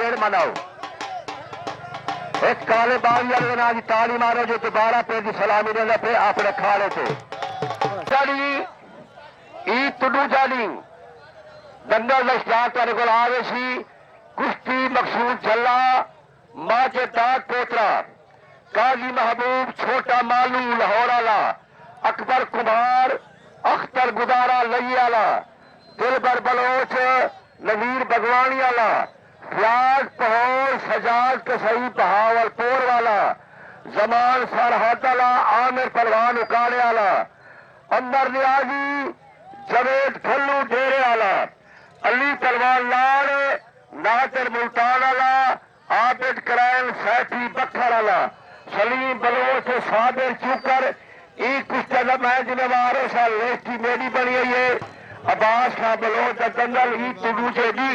शेर मनाओ। एक काले बागी वाले ना की ताली मारो जो दोबारा पे की सलामी देना पे अपने खाले थे ई तुडू जानी दंगल में स्टार्ट तेरे को आवे सी कुश्ती मकसूद झल्ला माचे दाग पोतरा काजी महबूब छोटा मालू लाहौर आला अकबर कुमार अख्तर गुदारा लई आला दिलबर बलोच नवीर भगवानी आला फ्याज पहोर सजाद कसई बहावलपुर वाला जमान सरहद आला आमिर पहलवान उकाड़े आला अंबर नियाजी जवेद खल्लू डेरे आला अली पहलवान लाड़ नासिर मुल्तान आला आबिद करैन सैफी बखर आला सलीम बलोच साबिर चूकर ई कुश्ती का मैच जिम्मेवार सा लेस्टी मेरी बनी हुई है अब्बास खां बलोच दंगल ई तुडू से दी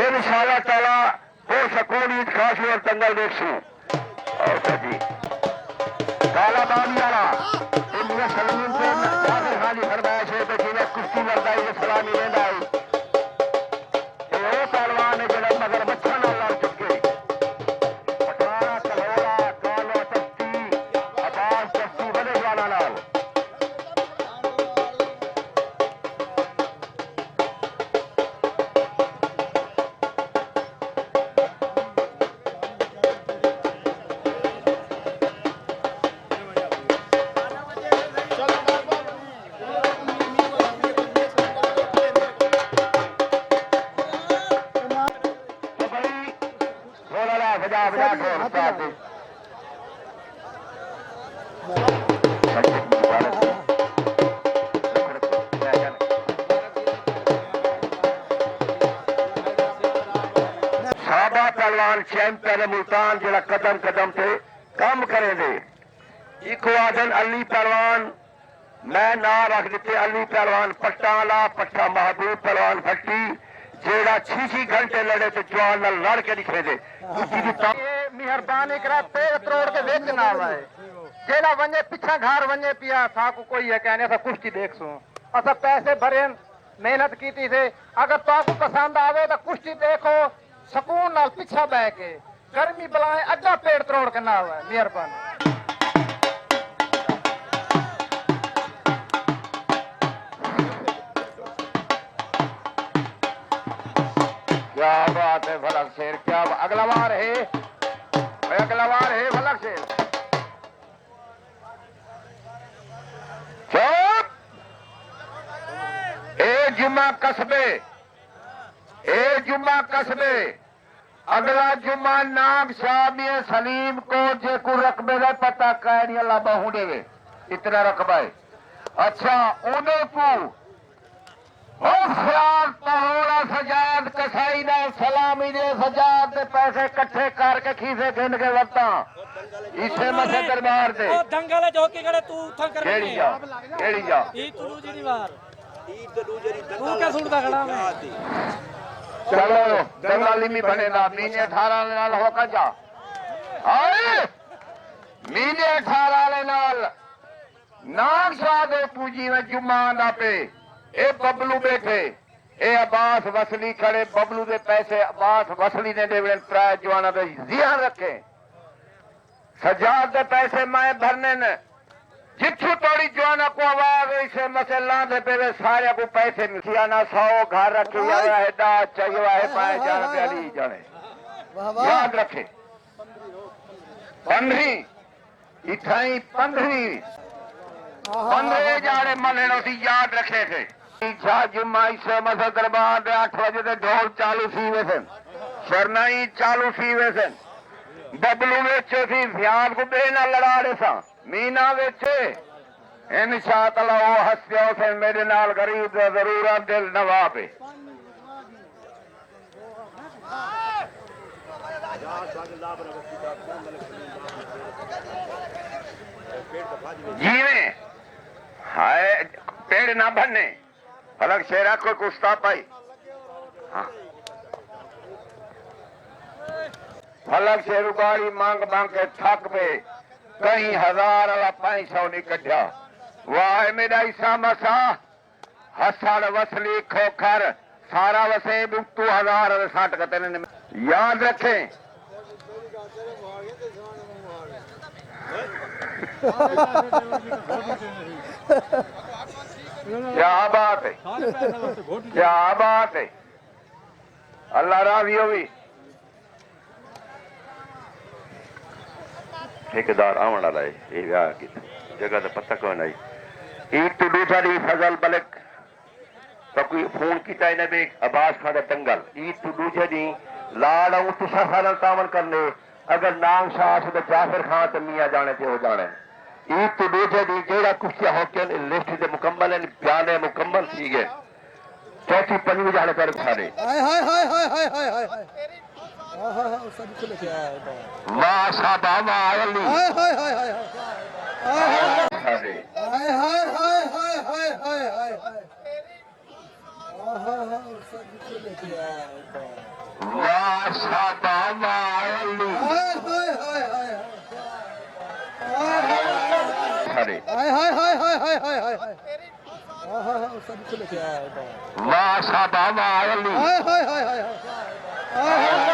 इंशाअल्लाह ताला हो सकून ईद खास और दंगल देखसू और जी काला बागी वाला इनमें सलीम से जाफर खान जी फरमाइश है तो जिन्हें कुश्ती लड़ाई में सलामी लेना है पहलवान है जरा मगर बच्चा ना लड़ चुके पठारा कलोरा कालो तख्ती अब्बास तख्ती बड़े वाला लाल पहलवान चैंपियन मुल्तान जरा कदम कदम से काम करेंगे इको आदन अली पहलवान मैं ना रख दिते अली पहलवान पट्टाला पट्टा महबूब पहलवान फट्टी जेड़ा 6 घंटे लड़े तो जवान नाल लड़ के दिखे दे मेहरबानी करा पेड़ तोड़ के वेच ना आवे जेड़ा वने पीछा घर वने पिया सा को कोई है कहने सा कुश्ती देख सो असा पैसे भरे मेहनत कीती से अगर तो आपको पसंद आवे तो कुश्ती देखो सकून नाल पीछा बह के गर्मी बलाए अड्डा पेड़ तोड़ के ना आवे मेहरबानी क्या बात है फलक शेर क्या अगला बार है फलक शेर चुप ए जुम्मा कस्बे अगला जुम्मा नाम शाह मियां सलीम को जे को रकबे का पता कहनी अल्लाह बहु देवे इतना रकबा है अच्छा उन्हें को सजाद कसाई ना सलामी दे सजाद दे पैसे इकट्ठे करके खीसे गिन के वरता इसे मसे दरबार दे ओ दंगल जोकी करे तू उठन कर केड़ी जा ई तू दूसरी बार तू क्या सुनदा खड़ा मैं चलो दंगल में बने ना मीने 18 नाल होका जा आए मीने 18 नाल नाम सादे पूजी में जुम्मा ना पे ए बबलू बैठे ए अब्बास वसली खड़े बबलू दे पैसे अब्बास वसली ने देवे प्राय जवाना दे ध्यान रखे सजाद दे पैसे मैं भरने ने जिथू तोड़ी जवाना को आवाज इसे मसला दे पे सारे को पैसे मिलिया ना 100 घर रखे हुआ है दा चाहिए है पाए जान प्यारी जाने याद रखे 15 इथाई 15 जाने मने सी याद रखे थे जुम्मा से मसल दरबार 8 बजे से ढोल चालू सी वे सन शरनाई चालू सी वे सन बबलू वेचे सी फ्याज को बेना लड़ा रहे सा मीना वेचे इंशाअल्लाह वो हस्यो से मेरे नाल गरीब जरूरत दिल नवाब है जीवे हाय पेड़ ना बनने फलक शेरा को कुश्ता पाई हाँ। फलक शेरू गाड़ी मांग मांग के थक पे कहीं 1000 वाला 500 नहीं कढ़ा वाह मेरा ईसा मसा हसन वसली खोखर सारा वसे तू 1000 60 कते याद रखें क्या बात है, क्या बात है। अल्लाह राजी होगी। ठेकेदार आवन वाला है ये विआह की जगह तो पता कौन आई ईद तो दूसरी फजल बलक तो कोई फोन किया इन्हें भी अब्बास खान का दंगल ईद तो दूसरे दी लाड़ आऊं तुसा सारा तावन करने अगर नाम शाह तो जाफर खान तो मियाँ जाने ते हो जाने ईद तो दूसरे दी जेड़ा कुछ हॉकियन लिस्ट दे मुकम्मल है बयान मुकम्मल थी गए चौथी पंजवीं जाने कर सारे हाय हाय हाय हाय हाय हाय हाय हाय सब खुले क्या है वाह साहबा वाह अली हाय हाय हाय हाय सारे हाय हाय हाय हाय हाय हाय हाय सब खुले क्या है वाह साहबा वाह अली हाय हाय हाय हाय सारे हाय हाय हाय हाय हाय हाय हाय हाय सब खुले क्या है वाह साहबा वाह अली हाय हाय हाय हाय हाय